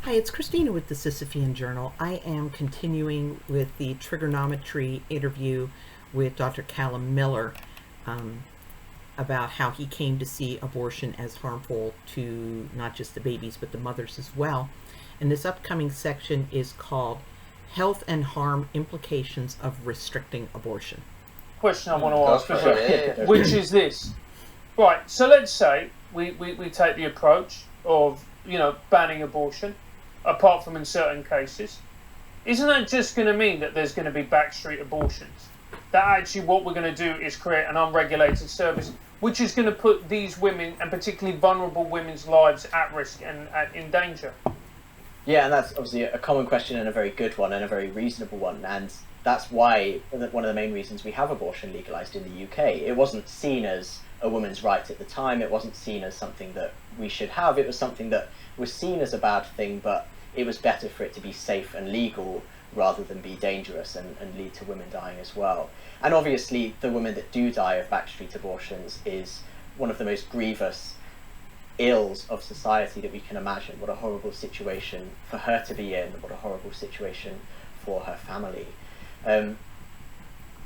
Hi, it's Christina with the Sisyphean Journal. I am continuing with the Triggernometry interview with Dr. Calum Miller um, about how he came to see abortion as harmful to not just the babies but the mothers as well. And this upcoming section is called Health and Harm Implications of Restricting Abortion. Question I want to ask, which is this. Right, so let's say we take the approach of, banning abortion, apart from in certain cases. Isn't that just going to mean that there's going to be backstreet abortions? That actually what we're going to do is create an unregulated service, which is going to put these women, and particularly vulnerable women's lives, at risk and in danger. Yeah, and that's obviously a common question and a very good one and a very reasonable one. And that's why one of the main reasons we have abortion legalised in the UK. It wasn't seen as a woman's right at the time. It wasn't seen as something that we should have. It was something that was seen as a bad thing, but it was better for it to be safe and legal rather than be dangerous and lead to women dying as well. And obviously the women that do die of backstreet abortions is one of the most grievous ills of society that we can imagine. What a horrible situation for her to be in, what a horrible situation for her family.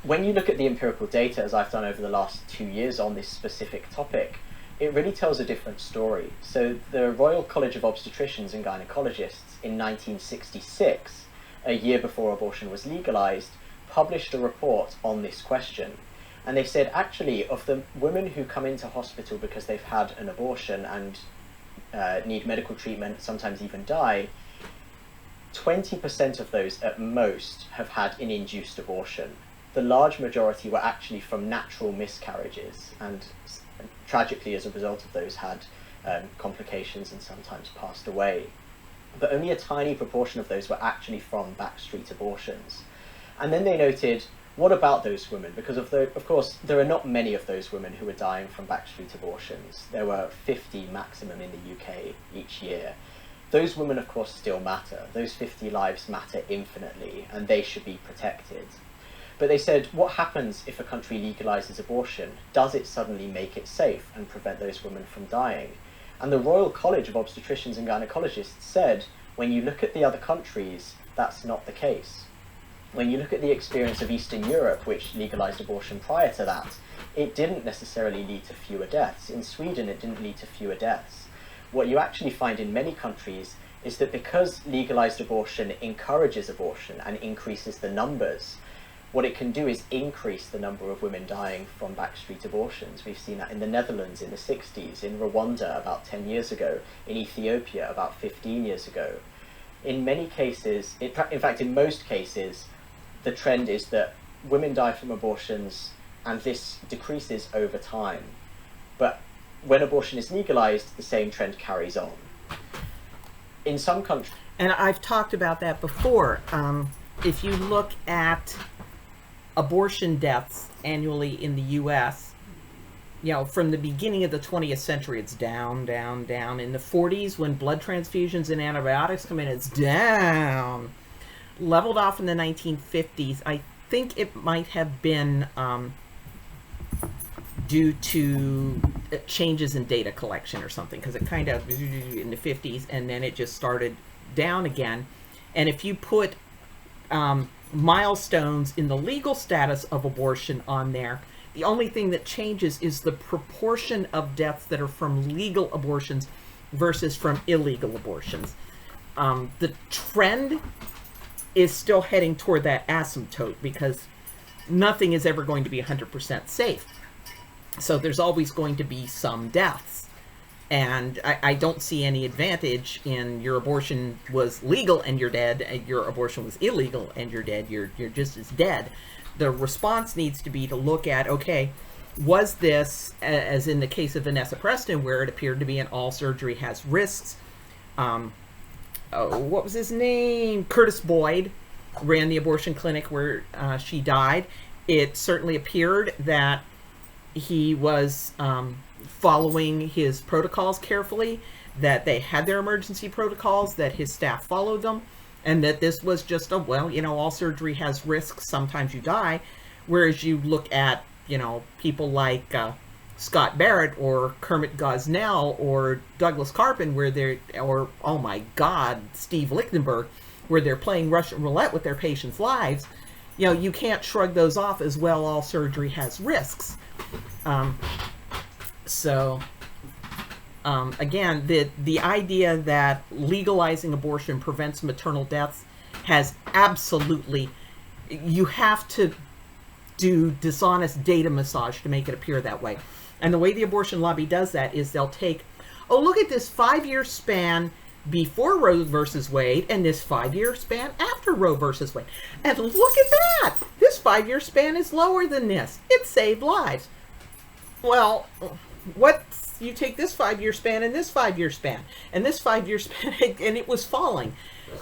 When you look at the empirical data, as I've done over the last 2 years on this specific topic, it really tells a different story. So the Royal College of Obstetricians and Gynecologists in 1966, a year before abortion was legalised, published a report on this question. And they said, actually, of the women who come into hospital because they've had an abortion and need medical treatment, sometimes even die, 20% of those at most have had an induced abortion. The large majority were actually from natural miscarriages, and tragically as a result of those had complications and sometimes passed away. But only a tiny proportion of those were actually from backstreet abortions. And then they noted, what about those women? Because of course, there are not many of those women who are dying from backstreet abortions. There were 50 maximum in the UK each year. Those women, of course, still matter. Those 50 lives matter infinitely, and they should be protected. But they said, what happens if a country legalises abortion? Does it suddenly make it safe and prevent those women from dying? And the Royal College of Obstetricians and Gynecologists said, when you look at the other countries, that's not the case. When you look at the experience of Eastern Europe, which legalised abortion prior to that, it didn't necessarily lead to fewer deaths. In Sweden, it didn't lead to fewer deaths. What you actually find in many countries is that because legalised abortion encourages abortion and increases the numbers, what it can do is increase the number of women dying from backstreet abortions. We've seen that in the Netherlands in the 60s, in Rwanda about 10 years ago, in Ethiopia about 15 years ago. In many cases, in fact in most cases, the trend is that women die from abortions and this decreases over time. But when abortion is legalized, the same trend carries on. In some countries... And I've talked about that before. If you look at abortion deaths annually in the U.S., from the beginning of the 20th century, it's down, down, down. In the 40s, when blood transfusions and antibiotics come in, it's down. Leveled off in the 1950s. I think it might have been due to changes in data collection or something, because it kind of in the 50s, and then it just started down again. And if you put milestones in the legal status of abortion on there, the only thing that changes is the proportion of deaths that are from legal abortions versus from illegal abortions. The trend is still heading toward that asymptote, because nothing is ever going to be 100% safe. So there's always going to be some deaths. And I don't see any advantage in your abortion was legal and you're dead, and your abortion was illegal and you're dead. You're just as dead. The response needs to be to look at, okay, was this, as in the case of Vanessa Preston, where it appeared to be an all surgery has risks. What was his name? Curtis Boyd ran the abortion clinic where she died. It certainly appeared that he was following his protocols carefully, that they had their emergency protocols, that his staff followed them, and that this was just all surgery has risks, sometimes you die. Whereas you look at, people like Scott Barrett or Kermit Gosnell or Douglas Carpin, where they're, or oh my God, Steve Lichtenberg, where they're playing Russian roulette with their patients' lives, you know, you can't shrug those off as, well, all surgery has risks. Again, the idea that legalizing abortion prevents maternal deaths has absolutely, you have to do dishonest data massage to make it appear that way. And the way the abortion lobby does that is they'll take, oh, look at this 5-year span before Roe versus Wade and this 5-year span after Roe versus Wade. And look at that! This 5-year span is lower than this. It saved lives. Well, you take this 5-year span and this 5-year span and this 5-year span, and it was falling.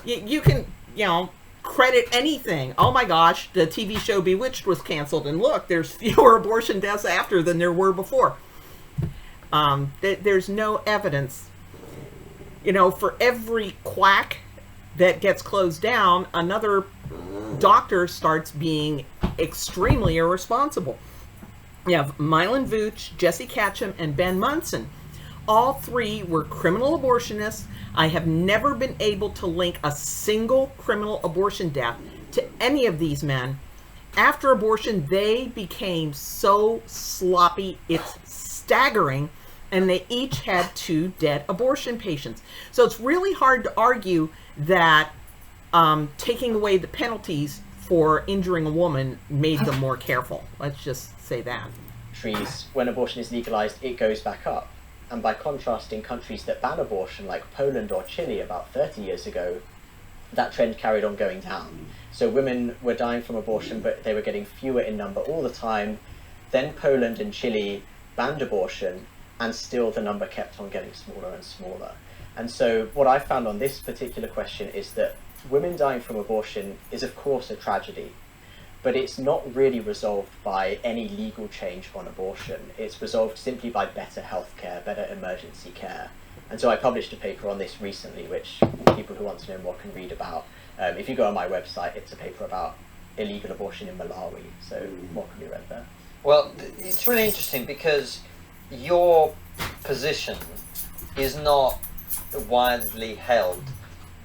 You can, you know, credit anything. Oh my gosh, the TV show Bewitched was canceled, and look, there's fewer abortion deaths after than there were before. There's no evidence. You know, for every quack that gets closed down, another doctor starts being extremely irresponsible. You have Mylan Vooch, Jesse Ketchum, and Ben Munson. All three were criminal abortionists. I have never been able to link a single criminal abortion death to any of these men. After abortion, they became so sloppy, it's staggering, and they each had 2 dead abortion patients. So it's really hard to argue that taking away the penalties for injuring a woman made them more careful. Let's just say that. When abortion is legalized, it goes back up. And by contrast, in countries that ban abortion, like Poland or Chile about 30 years ago, that trend carried on going down. So women were dying from abortion, but they were getting fewer in number all the time. Then Poland and Chile banned abortion, and still the number kept on getting smaller and smaller. And so what I found on this particular question is that women dying from abortion is of course a tragedy, but it's not really resolved by any legal change on abortion. It's resolved simply by better healthcare, better emergency care. And so I published a paper on this recently, which people who want to know more can read about. If you go on my website, it's a paper about illegal abortion in Malawi, so more can be read there. Well, it's really interesting because your position is not widely held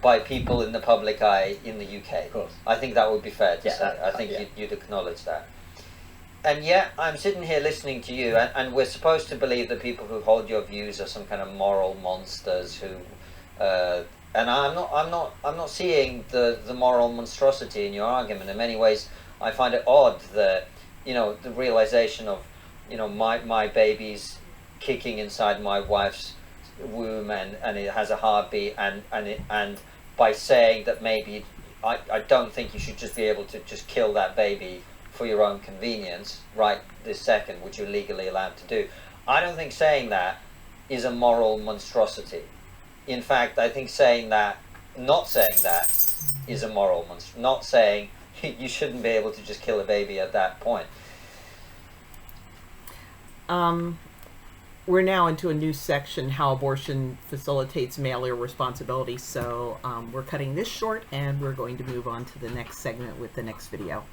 by people in the public eye in the UK. Of course. I think that would be fair to say. I think yeah. you'd acknowledge that. And yet, I'm sitting here listening to you, and we're supposed to believe that people who hold your views are some kind of moral monsters who, and I'm not seeing the moral monstrosity in your argument. In many ways, I find it odd that, you know, the realization of, you know, my baby's kicking inside my wife's womb and it has a heartbeat, and by saying that maybe I don't think you should just be able to just kill that baby for your own convenience right this second, which you're legally allowed to do. I don't think saying that is a moral monstrosity. In fact, I think not saying that is a moral monstrosity. Not saying you shouldn't be able to just kill a baby at that point. We're now into a new section, how abortion facilitates male irresponsibility. So we're cutting this short, and we're going to move on to the next segment with the next video.